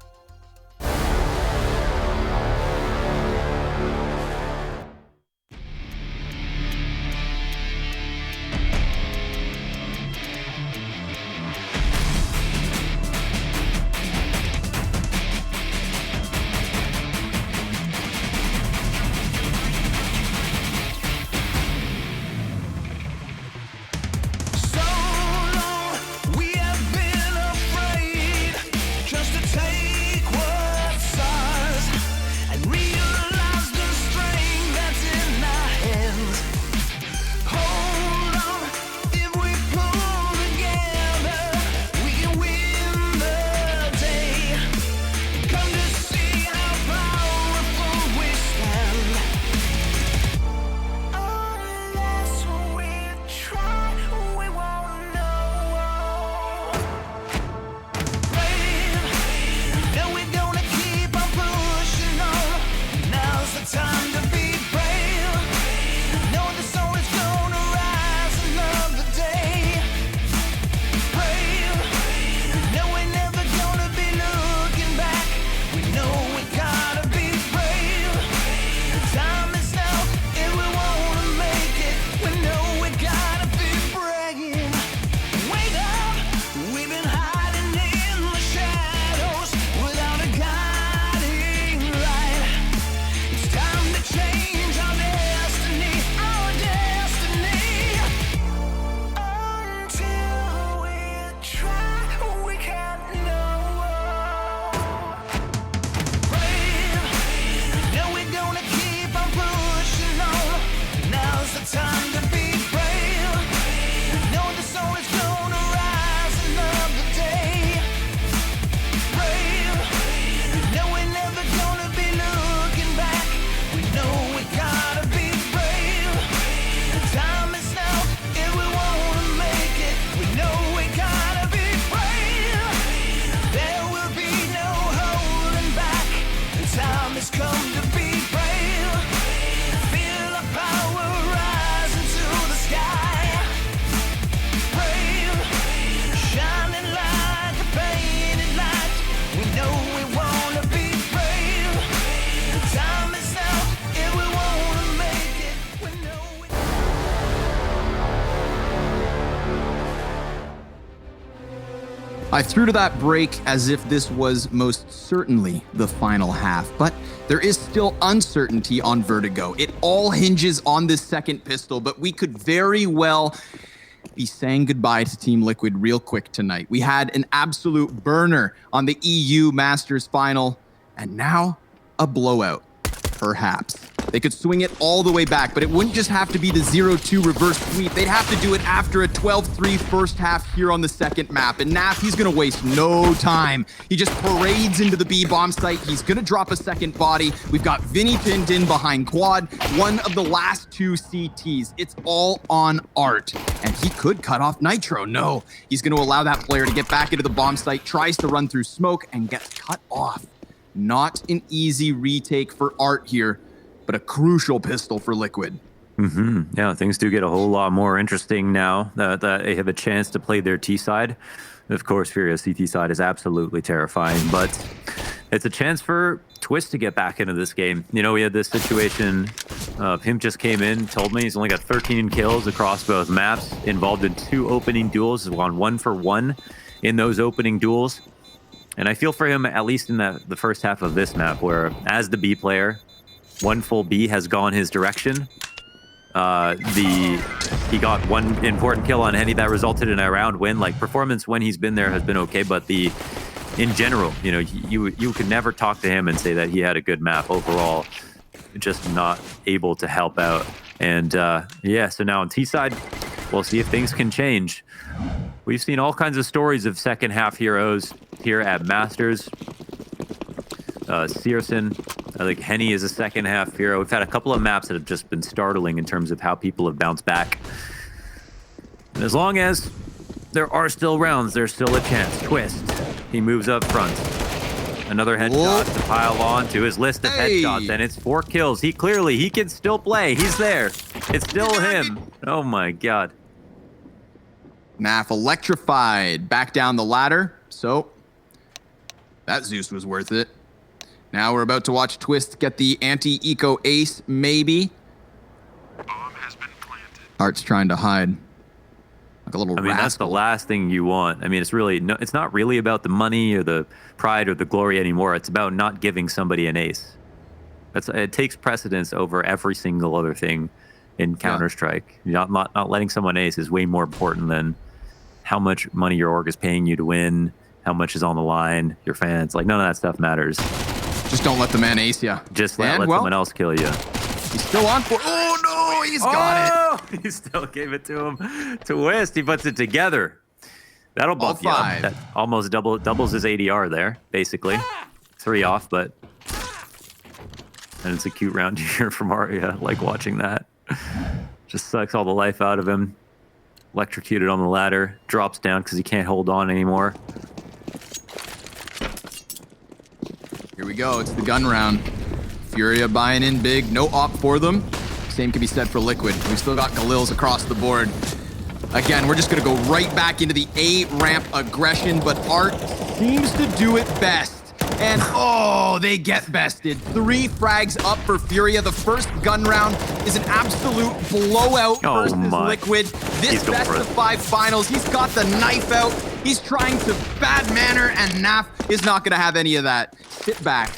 I threw to that break as if this was most certainly the final half, but there is still uncertainty on Vertigo. It all hinges on this second pistol, but we could very well be saying goodbye to Team Liquid real quick tonight. We had an absolute burner on the EU Masters final, and now a blowout, perhaps. They could swing it all the way back, but it wouldn't just have to be the 0-2 reverse sweep. They'd have to do it after a 12-3 first half here on the second map. And Naf, he's going to waste no time. He just parades into the B-bomb site. He's going to drop a second body. We've got Vinny pinned in behind quad, one of the last 2 CTs. It's all on Art. And he could cut off Nitro. No, he's going to allow that player to get back into the bomb site, tries to run through smoke, and gets cut off. Not an easy retake for Art here, but a crucial pistol for Liquid. Yeah, things do get a whole lot more interesting now that they have a chance to play their T side. Of course, FURIA's CT side is absolutely terrifying, but it's a chance for Twist to get back into this game. You know, we had this situation of him just came in, told me he's only got 13 kills across both maps, involved in 2 opening duels, has gone 1 for 1 in those opening duels. And I feel for him, at least in the first half of this map, where as the B player, 1 full B has gone his direction. He got one important kill on Henny that resulted in a round win. Like, performance when he's been there has been okay, but in general, you know, you could never talk to him and say that he had a good map overall. Just not able to help out. And yeah, so now on T side, we'll see if things can change. We've seen all kinds of stories of second half heroes here at Masters. Searson, I think Henny is a second half hero. We've had a couple of maps that have just been startling in terms of how people have bounced back. And as long as there are still rounds, there's still a chance. Twist, he moves up front. Another headshot to pile on to his list of headshots, and it's 4 kills. He can still play. He's there. It's still him. Oh my god. Naf electrified back down the ladder. So that Zeus was worth it. Now we're about to watch Twist get the anti-eco ace, maybe. Bomb has been planted. Art's trying to hide. Like a little rascal. That's the last thing you want. I mean, it's not really about the money or the pride or the glory anymore. It's about not giving somebody an ace. It takes precedence over every single other thing in Counter-Strike. Not letting someone ace is way more important than how much money your org is paying you to win, how much is on the line, your fans. Like, none of that stuff matters. Just don't let the man ace you. Just let someone else kill you. He's still on for. Oh no, he's got it. He still gave it to him. Twist, he puts it together. That'll buff you up. That almost doubles his ADR there, basically. 3 off, but and it's a cute round here from Aria. Like watching that. Just sucks all the life out of him. Electrocuted on the ladder, drops down because he can't hold on anymore. Here we go. It's the gun round. Furia buying in big. No op for them. Same can be said for Liquid. We've still got Galils across the board. Again, we're just going to go right back into the A ramp aggression, but Art seems to do it best. And oh, they get bested. 3 frags up for Furia. The first gun round is an absolute blowout versus Liquid. This best of 5 finals, he's got the knife out. He's trying to bad manner, and Naf is not going to have any of that. Sit back.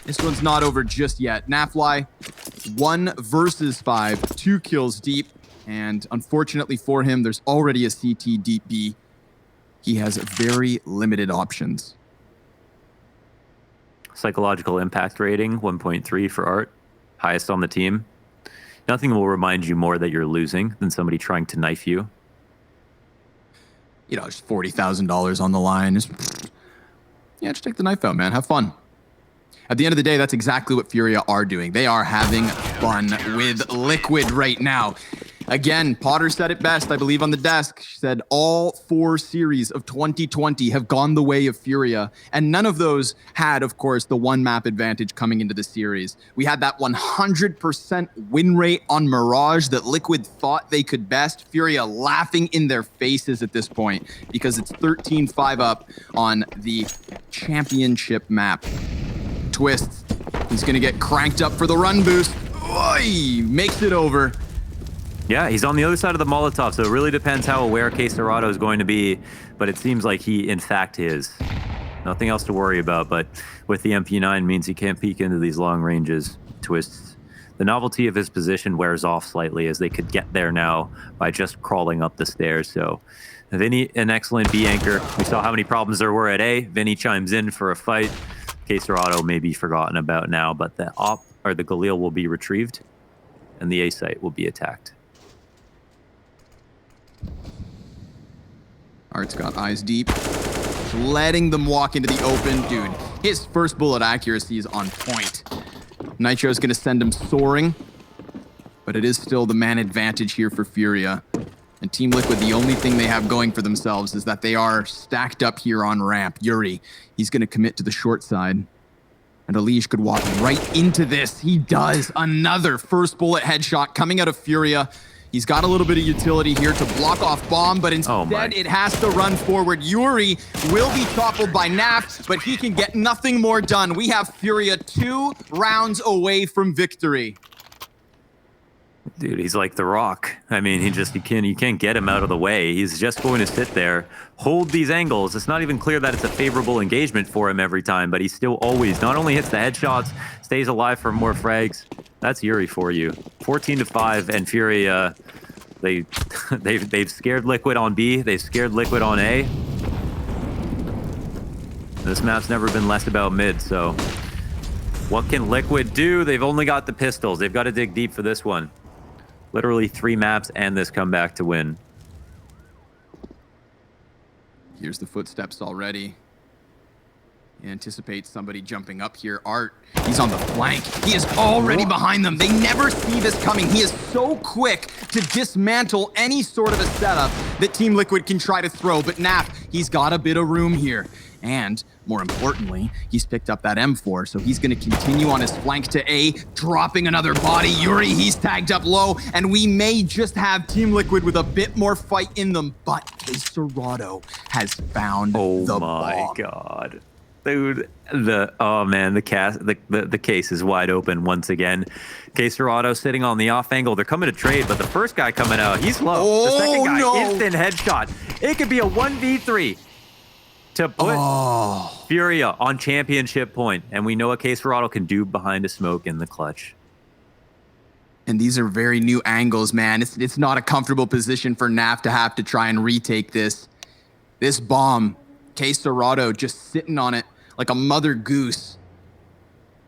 This one's not over just yet. Nafly, 1 versus 5, 2 kills deep. And unfortunately for him, there's already a CT deep B. He has very limited options. Psychological impact rating, 1.3 for Art. Highest on the team. Nothing will remind you more that you're losing than somebody trying to knife you. You know, just $40,000 on the line. Yeah, just take the knife out, man. Have fun. At the end of the day, that's exactly what Furia are doing. They are having fun with Liquid right now. Again, Potter said it best, I believe, on the desk. She said all 4 series of 2020 have gone the way of Furia, and none of those had, of course, the 1 map advantage coming into the series. We had that 100% win rate on Mirage that Liquid thought they could best. Furia laughing in their faces at this point because it's 13-5 up on the championship map. Twist, he's going to get cranked up for the run boost. Oy, makes it over. Yeah, he's on the other side of the Molotov, so it really depends how aware K-Serrato is going to be, but it seems like he, in fact, is. Nothing else to worry about, but with the MP9 means he can't peek into these long ranges. Twists. The novelty of his position wears off slightly as they could get there now by just crawling up the stairs, so Vinny, an excellent B anchor. We saw how many problems there were at A. Vinny chimes in for a fight. K-Serrato may be forgotten about now, but the Galil will be retrieved, and the A site will be attacked. Art's got eyes deep, letting them walk into the open. Dude, his first bullet accuracy is on point. Nitro's going to send him soaring, but it is still the man advantage here for Furia. And Team Liquid, the only thing they have going for themselves is that they are stacked up here on ramp. Yuri, he's going to commit to the short side. And Alish could walk right into this. He does. Another first bullet headshot coming out of Furia. He's got a little bit of utility here to block off bomb, but instead it has to run forward. Yuri will be toppled by Naf, but he can get nothing more done. We have Furia 2 rounds away from victory. Dude, he's like The Rock. I mean, you can't get him out of the way. He's just going to sit there, hold these angles. It's not even clear that it's a favorable engagement for him every time, but he still always not only hits the headshots, stays alive for more frags. That's Yuri for you. 14-5, and FURIA, they've scared Liquid on B. They've scared Liquid on A. This map's never been less about mid, so what can Liquid do? They've only got the pistols. They've got to dig deep for this one. Literally 3 maps and this comeback to win. Here's the footsteps already. Anticipate somebody jumping up here. Art, he's on the flank. He is already behind them. They never see this coming. He is so quick to dismantle any sort of a setup that Team Liquid can try to throw. But Naf, he's got a bit of room here. And more importantly, he's picked up that M4, so he's going to continue on his flank to A, dropping another body. Yuri, he's tagged up low, and we may just have Team Liquid with a bit more fight in them. But Serato has found the bomb. Oh my god. Dude, the case is wide open once again. Serato sitting on the off angle. They're coming to trade, but the first guy coming out, he's low. The second guy, instant headshot. It could be a 1v3 to put FURIA on championship point, and we know what Serato can do behind a smoke in the clutch. And these are very new angles, man. It's not a comfortable position for Naf to have to try and retake this. This bomb, Serato just sitting on it like a mother goose.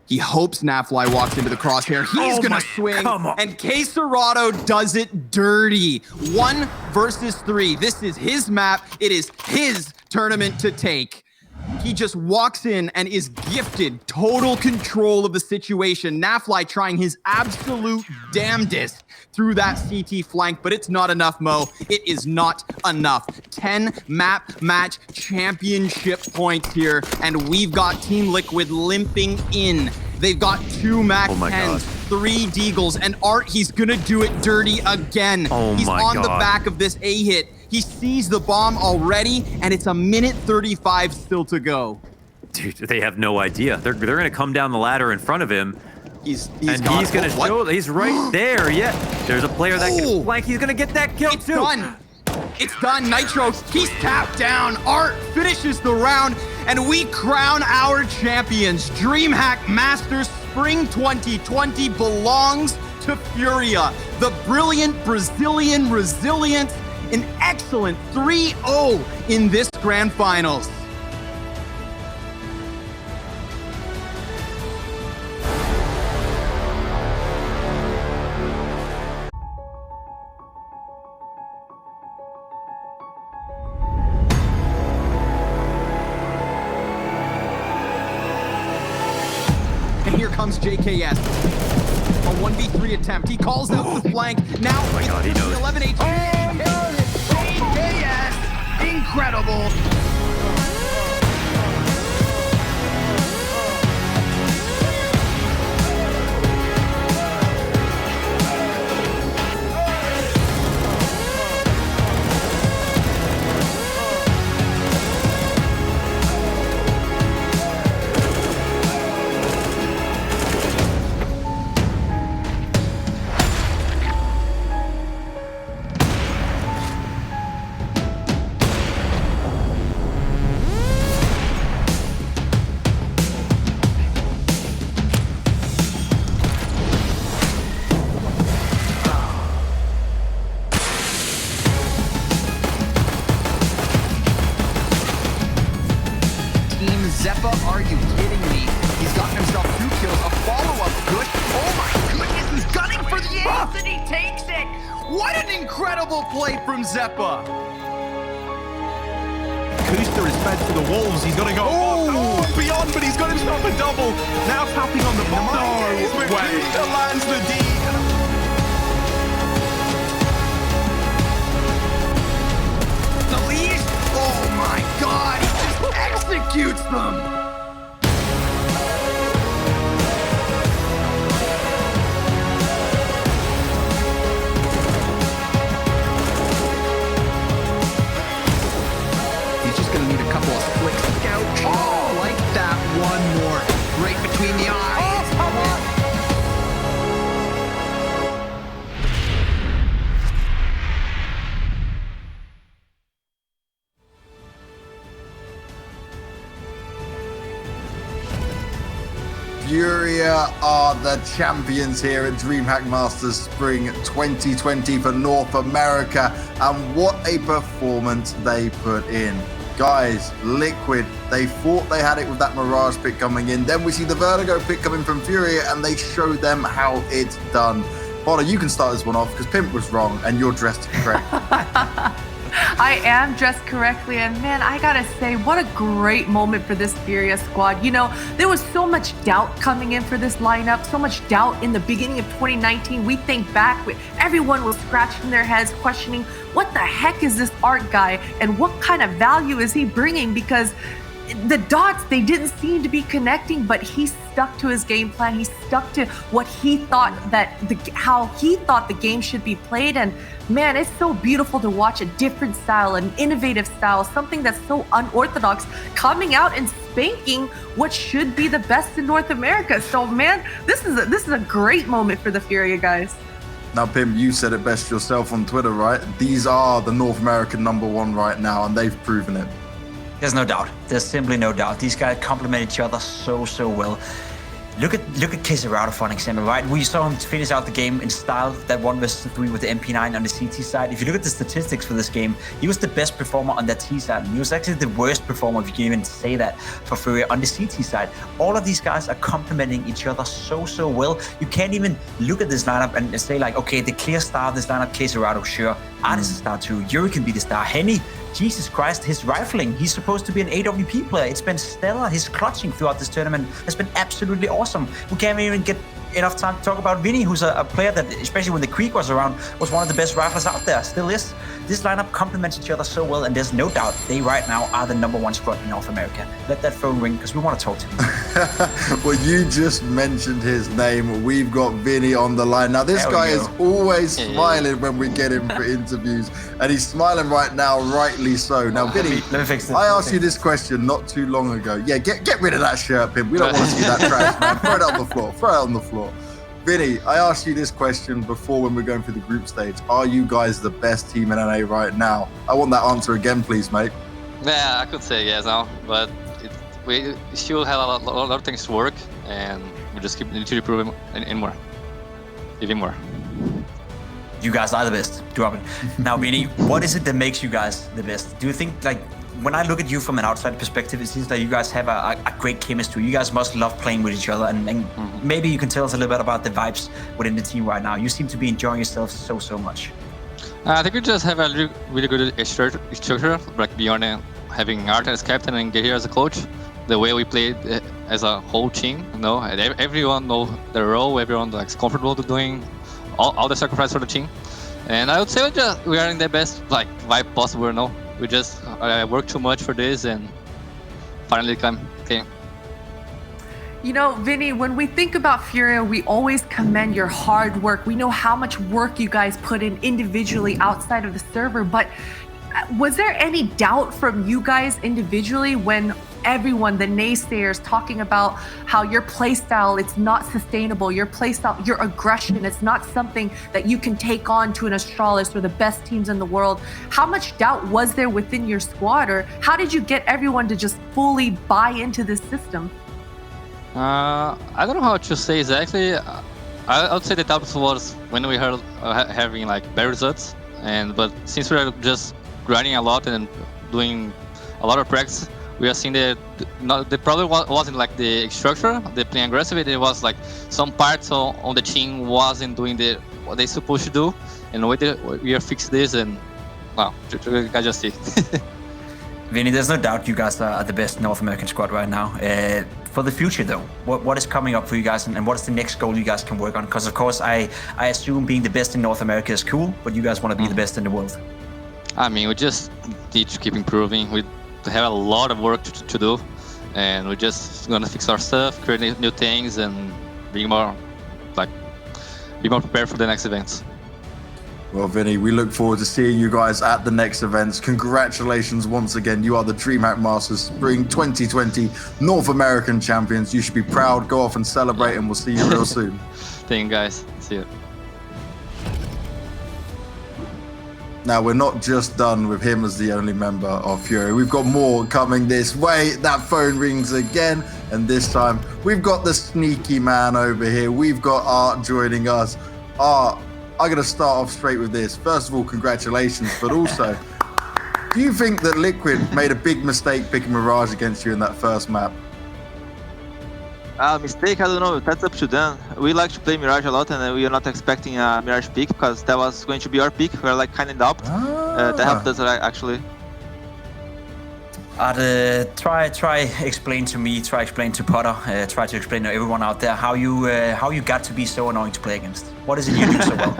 He hopes Nafly walks into the crosshair. He's gonna swing, and Serato does it dirty. 1 versus 3. This is his map. It is his tournament to take. He just walks in and is gifted total control of the situation. Nafly trying his absolute damnedest through that CT flank, but it's not enough, Mo. It is not enough. 10 map match championship points here, and we've got Team Liquid limping in. They've got 2 Mac 10s, 3 Deagles, and Art, he's gonna do it dirty again. He's on the back of this A hit. He sees the bomb already, and it's 1:35 still to go. Dude, they have no idea. They're gonna come down the ladder in front of him. He's gonna show that he's right there. Yeah, there's a player that can flank. He's gonna get that kill too. Done. It's done. Nitro, he's tapped down. Art finishes the round, and we crown our champions. DreamHack Masters Spring 2020 belongs to FURIA. The brilliant Brazilian resilience. An excellent 3-0 in this grand finals. And here comes JKS. A 1v3 attempt. He calls out the flank. Now, oh my God, he knows. 11 HP. JKS! Incredible! Zeppa, are you kidding me? He's gotten himself 2 kills, a follow-up good. Oh my goodness, he's gunning for the ace and he takes it! What an incredible play from Zeppa! Kuster is fed to the wolves. He's got to go beyond, but he's got himself a double. Now tapping on the bomb. No way. Kuster lands the D. The lead? Oh my god, he just executes them! He's just gonna need a couple of flicks. Ouch! Oh, like that. One more. Right between the eyes. FURIA are the champions here at DreamHack Masters Spring 2020 for North America, and what a performance they put in. Guys, Liquid, they thought they had it with that Mirage pick coming in. Then we see the Vertigo pick coming from FURIA, and they show them how it's done. Potter, you can start this one off because Pimp was wrong and you're dressed correct. I am dressed correctly, and man, I gotta say, what a great moment for this FURIA squad. You know, there was so much doubt coming in for this lineup, so much doubt in the beginning of 2019. We think back, everyone was scratching their heads, questioning, what the heck is this Art guy, and what kind of value is he bringing? Because the dots, they didn't seem to be connecting, but he stuck to his game plan. He stuck to what he thought how he thought the game should be played. And man, it's so beautiful to watch a different style, an innovative style, something that's so unorthodox coming out and spanking what should be the best in North America. So man, this is a great moment for the FURIA guys. Now, Pim, you said it best yourself on Twitter, right? These are the North American #1 right now, and they've proven it. There's no doubt. There's simply no doubt. These guys complement each other so well. Look at Keserado for an example, right? We saw him finish out the game in style, that 1v3 with the MP9 on the CT side. If you look at the statistics for this game, he was the best performer on that T side. He was actually the worst performer, if you can even say that, for FURIA on the CT side. All of these guys are complementing each other so well. You can't even look at this lineup and say like, okay, the clear star of this lineup, Keserado, sure. Art is a star too. Yuri can be the star. Henny, Jesus Christ, his rifling. He's supposed to be an AWP player. It's been stellar. His clutching throughout this tournament has been absolutely awesome. We can't even get enough time to talk about Vinny, who's a player that, especially when the Creek was around, was one of the best riflers out there. Still is. This lineup complements each other so well, and there's no doubt they right now are the #1 squad in North America. Let that phone ring because we want to talk to him. Well, you just mentioned his name. We've got Vinny on the line. Now, this guy is always smiling when we get him for interviews, and he's smiling right now, rightly so. Now, Vinny, let me fix this. I asked you this question not too long ago. Yeah, get rid of that shirt, Pim. We don't want to see that trash, man. Throw it on the floor. Throw it on the floor. Vinny, I asked you this question before when we're going through the group stage. Are you guys the best team in NA right now? I want that answer again, please, mate. Yeah, I could say yes now, but we still have a lot of things to work, and we just need to improve even more. You guys are the best. Drop it. Now, Vinny, what is it that makes you guys the best? Do you think, like, when I look at you from an outside perspective, it seems like you guys have a great chemistry. You guys must love playing with each other, and maybe you can tell us a little bit about the vibes within the team right now. You seem to be enjoying yourself so much. I think we just have a really good structure, like beyond having Art as captain and get here as a coach. The way we played as a whole team, you know, and everyone knows their role. Everyone is comfortable to doing all the sacrifice for the team. And I would say we are in the best vibe possible, you know. We just worked too much for this and finally came. You know, Vinny, when we think about FURIA, we always commend your hard work. We know how much work you guys put in individually outside of the server, but was there any doubt from you guys individually when everyone, the naysayers, talking about how your playstyle, it's not sustainable, your playstyle, your aggression, it's not something that you can take on to an Astralis or the best teams in the world? How much doubt was there within your squad, or how did you get everyone to just fully buy into this system? I don't know how to say exactly. I would say the doubt was when we heard having bad results, but since we are just grinding a lot and doing a lot of practice, we are seeing that the problem wasn't the structure, the playing aggressive. It was some parts on the team wasn't doing what they supposed to do, and we are fixing this, and wow, I just see. Vinny, there's no doubt you guys are the best North American squad right now. For the future, though, what is coming up for you guys, and what is the next goal you guys can work on? Because, of course, I assume being the best in North America is cool, but you guys want to be the best in the world. I mean, we just need to keep improving. We have a lot of work to do, and we're just gonna fix our stuff, create new things, and be more prepared for the next events. Well, Vinny, we look forward to seeing you guys at the next events. Congratulations once again. You are the DreamHack Masters Spring 2020 North American champions. You should be proud. Go off and celebrate, and we'll see you real soon. Thank you, guys. See you. Now, we're not just done with him as the only member of FURIA. We've got more coming this way. That phone rings again. And this time, we've got the sneaky man over here. We've got Art joining us. Art, I'm going to start off straight with this. First of all, congratulations, but also, do you think that Liquid made a big mistake picking Mirage against you in that first map? Mistake, I don't know, that's up to them. We like to play Mirage a lot, and we are not expecting a Mirage pick because that was going to be our pick. We're like kind of doubt. That helped us actually. Try explain to me, try explain to Potter, try to explain to everyone out there how you got to be so annoying to play against. What is it you do so well?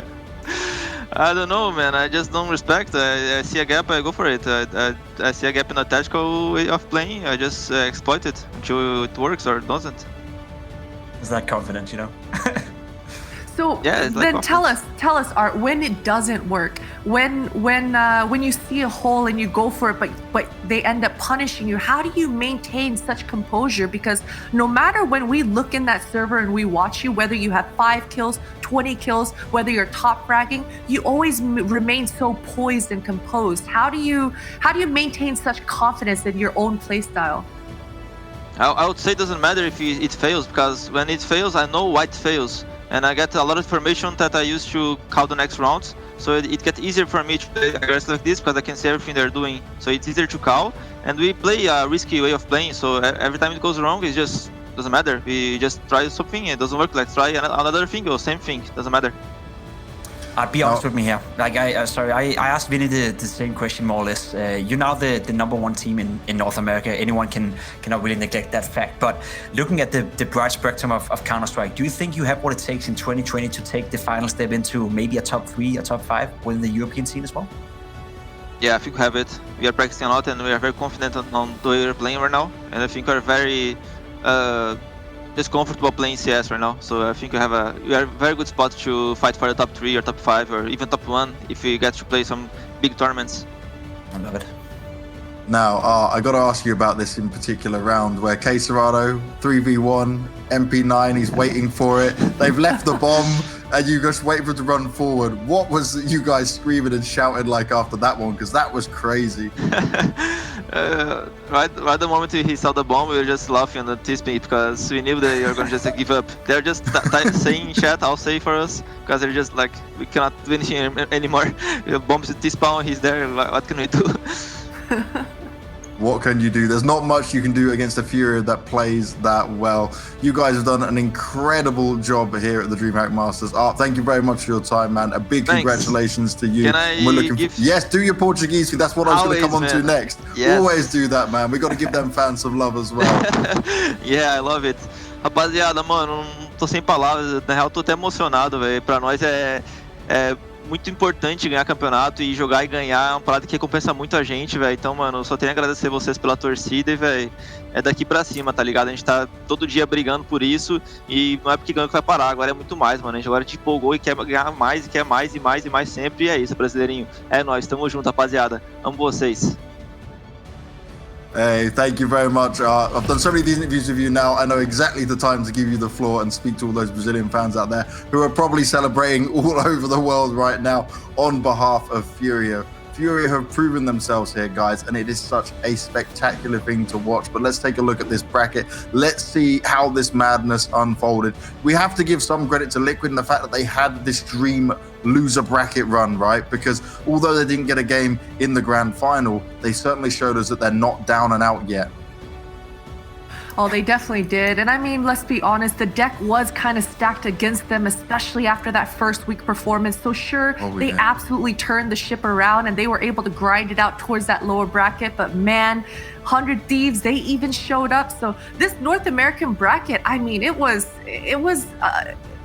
I don't know, man. I just don't respect. I see a gap, I go for it. I see a gap in a tactical way of playing. I just exploit it until it works or it doesn't. Is that confident, you know? So Yeah, it's like then confidence. tell us, Art, when it doesn't work, when you see a hole and you go for it, but they end up punishing you, how do you maintain such composure? Because no matter when we look in that server and we watch you, whether you have 5 kills, 20 kills, whether you're top fragging, you always remain so poised and composed. How do you maintain such confidence in your own play style? I would say it doesn't matter if it fails, because when it fails, I know why it fails. And I get a lot of information that I use to call the next rounds. So it gets easier for me to play aggressive like this because I can see everything they're doing. So it's easier to call. And we play a risky way of playing. So every time it goes wrong, it just doesn't matter. We just try something, it doesn't work. Like try another thing or same thing, doesn't matter. Be honest with me here. Like I asked Vinny the same question more or less. You're now the number 1 team in North America. Anyone cannot really neglect that fact. But looking at the broad spectrum of Counter-Strike, do you think you have what it takes in 2020 to take the final step into maybe a top 3 or top 5 within the European scene as well? Yeah, I think we have it. We are practicing a lot and we are very confident on the way we're playing right now. And I think we're very just comfortable playing CS right now. So I think we are a very good spot to fight for the top 3 or top 5 or even top 1 if we get to play some big tournaments. I love it. Now, I got to ask you about this in particular round where Queserado, 3v1, MP9, he's waiting for it. They've left the bomb and you just wait for it to run forward. What was you guys screaming and shouting like after that one? Because that was crazy. Right the moment he saw the bomb, we were just laughing on the T-Speed because we knew they were going to just give up. They're just saying chat, I'll say for us, because they're just like, we cannot do anything anymore. Bombs T-spawn, he's there, what can we do? What can you do? There's not much you can do against a FURIA that plays that well. You guys have done an incredible job here at the DreamHack Masters. Art, thank you very much for your time, man. A big Thanks. Congratulations to you. Can I Yes, do your Portuguese. That's what I was going to come on to man. next. Yes. Always do that, man. We got to give them fans some love as well. Yeah, I love it. Rapaziada, mano, não tô sem palavras. Na real, tô até emocionado, velho. Pra nós é muito importante ganhar campeonato e jogar e ganhar é uma parada que recompensa muito a gente, velho. Então, mano, só tenho a agradecer vocês pela torcida e, velho, é daqui pra cima, tá ligado? A gente tá todo dia brigando por isso e não é porque ganhou que vai parar, agora é muito mais, mano. A gente agora te empolgou e quer ganhar mais, e quer mais e mais e mais sempre, e é isso, brasileirinho. É nóis, tamo junto, rapaziada. Amo vocês. Hey, thank you very much. I've done so many of these interviews with you now. I know exactly the time to give you the floor and speak to all those Brazilian fans out there who are probably celebrating all over the world right now on behalf of FURIA. FURIA have proven themselves here, guys, and it is such a spectacular thing to watch. But let's take a look at this bracket. Let's see how this madness unfolded. We have to give some credit to Liquid and the fact that they had this dream loser bracket run, right? Because although they didn't get a game in the grand final, they certainly showed us that they're not down and out yet. Oh, they definitely did. And I mean, let's be honest, the deck was kind of stacked against them, especially after that first week performance. So sure, they absolutely turned the ship around and they were able to grind it out towards that lower bracket. But man, 100 Thieves, they even showed up. So this North American bracket, I mean, it was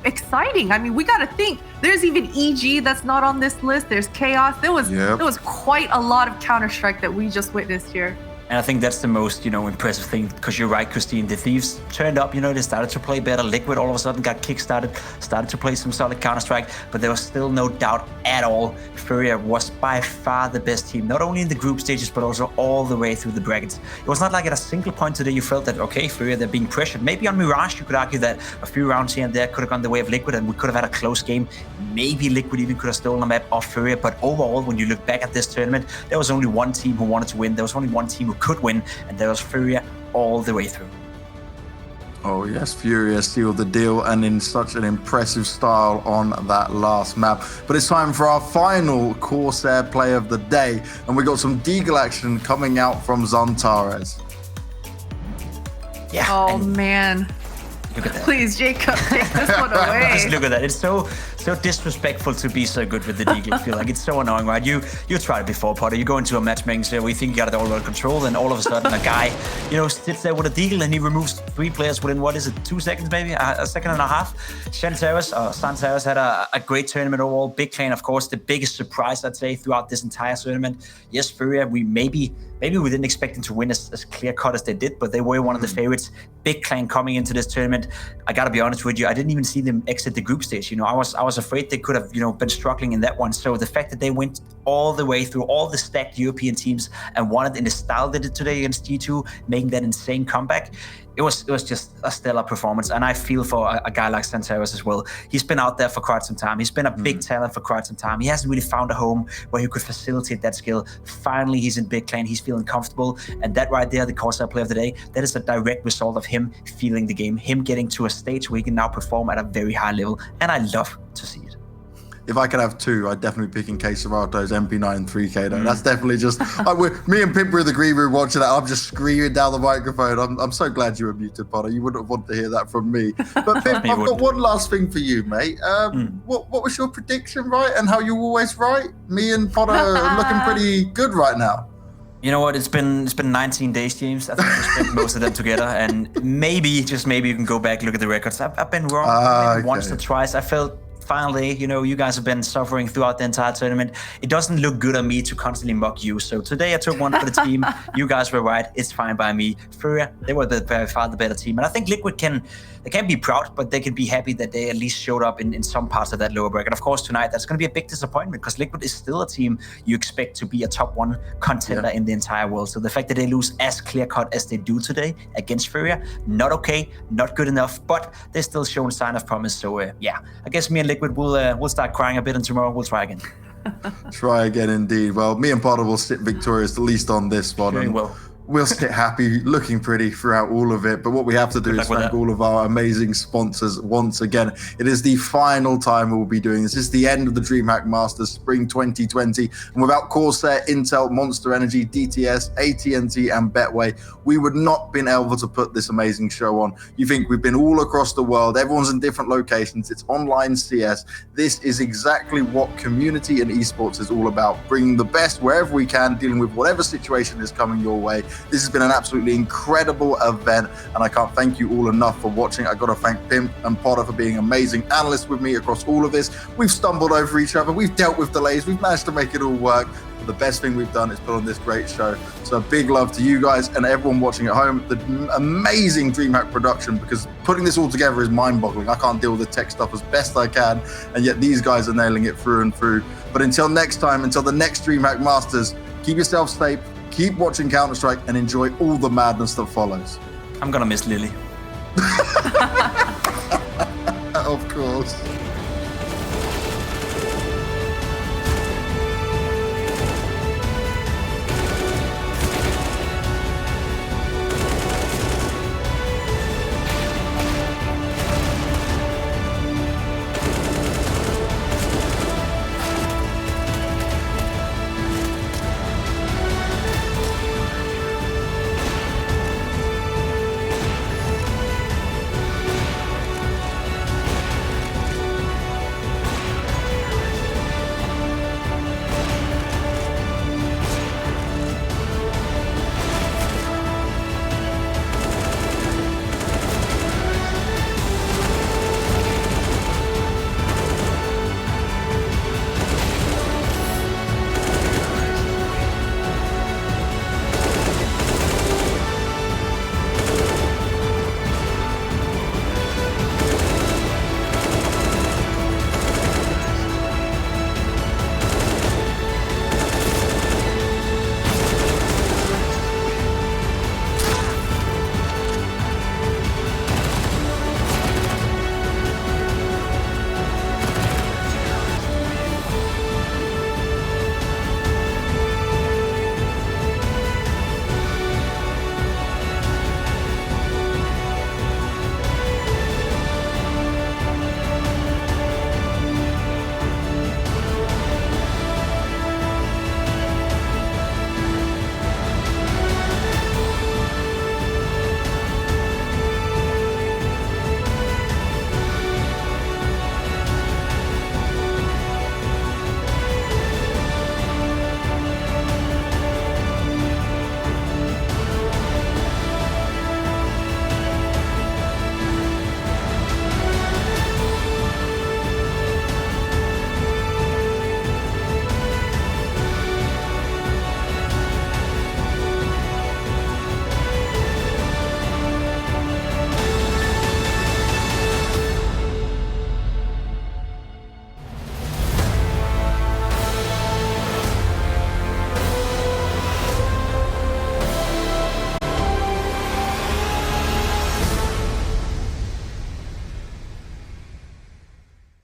exciting. I mean, we got to think there's even EG that's not on this list. There's Chaos. There was quite a lot of Counter-Strike that we just witnessed here. And I think that's the most, impressive thing, because you're right, Christine. The Thieves turned up, they started to play better. Liquid all of a sudden got kick-started, started to play some solid Counter-Strike, but there was still no doubt at all. FURIA was by far the best team, not only in the group stages, but also all the way through the brackets. It was not like at a single point today you felt that, okay, FURIA, they're being pressured. Maybe on Mirage, you could argue that a few rounds here and there could have gone the way of Liquid, and we could have had a close game. Maybe Liquid even could have stolen the map off FURIA, but overall, when you look back at this tournament, there was only one team who wanted to win. There was only one team who could win, and there was FURIA all the way through. Oh yes, FURIA sealed the deal and in such an impressive style on that last map. But it's time for our final Corsair play of the day, and we got some Deagle action coming out from Zantares. Yeah. Oh and man. look at that. Please, Jacob, take this one away. Just look at that. It's so disrespectful to be so good with the Deagle. I feel like it's so annoying, right? You tried it before, Potter. You go into a matchmaking so we think you got it all under control, and all of a sudden a guy, sits there with a Deagle and he removes 3 players within, 2 seconds maybe? A second and a half. Zantares had a great tournament overall. Big clan, of course, the biggest surprise, I'd say, throughout this entire tournament. Yes, FURIA, maybe we didn't expect them to win as clear-cut as they did, but they were one of the favorites. Big clan coming into this tournament. I gotta be honest with you, I didn't even see them exit the group stage. I was afraid they could have, been struggling in that one. So the fact that they went all the way through all the stacked European teams and won it in the style they did today against G2, making that insane comeback, it was just a stellar performance. And I feel for a guy like Zantares as well. He's been out there for quite some time. He's been a big talent for quite some time. He hasn't really found a home where he could facilitate that skill. Finally, he's in big clan. He's feeling comfortable. And that right there, the Corsair play of the day, that is a direct result of him feeling the game, him getting to a stage where he can now perform at a very high level. And I love to see it. If I could have 2, I'd definitely pick in case Serato's MP9 3K though. That's definitely just, me and Pimp were in the green room watching that. I'm just screaming down the microphone. I'm so glad you were muted, Potter. You wouldn't want to hear that from me. But Pimp, I've got one last thing for you, mate. What was your prediction, right? And how you always right? Me and Potter are looking pretty good right now. You know what? It's been 19 days, James. I think we spent most of them together, and maybe, just maybe, you can go back, look at the records. I've been wrong maybe once or twice. I felt finally, you guys have been suffering throughout the entire tournament. It doesn't look good on me to constantly mock you. So today I took one for the team. You guys were right. It's fine by me. FURIA, they were by far the better team. And I think Liquid can be proud, but they can be happy that they at least showed up in some parts of that lower bracket. Of course, tonight, that's going to be a big disappointment because Liquid is still a team you expect to be a top 1 contender in the entire world. So the fact that they lose as clear-cut as they do today against FURIA, not okay, not good enough, but they're still showing sign of promise. So yeah, I guess me and Liquid we'll start crying a bit, and tomorrow we'll try again. Try again indeed. Well, me and Potter will sit victorious, at least on this one. Doing well. We'll sit happy, looking pretty throughout all of it. But what we have to do is thank all of our amazing sponsors once again. It is the final time we will be doing this. This is the end of the DreamHack Masters Spring 2020. And without Corsair, Intel, Monster Energy, DTS, AT&T, and Betway, we would not been able to put this amazing show on. You think we've been all across the world. Everyone's in different locations. It's online CS. This is exactly what community and esports is all about. Bringing the best wherever we can, dealing with whatever situation is coming your way. This has been an absolutely incredible event, and I can't thank you all enough for watching. I got to thank Pimp and Potter for being amazing analysts with me across all of this. We've stumbled over each other. We've dealt with delays. We've managed to make it all work. But the best thing we've done is put on this great show. So big love to you guys and everyone watching at home. The amazing DreamHack production, because putting this all together is mind-boggling. I can't deal with the tech stuff as best I can, and yet these guys are nailing it through and through. But until next time, until the next DreamHack Masters, keep yourself safe. Keep watching Counter-Strike and enjoy all the madness that follows. I'm gonna miss Lily. Of course.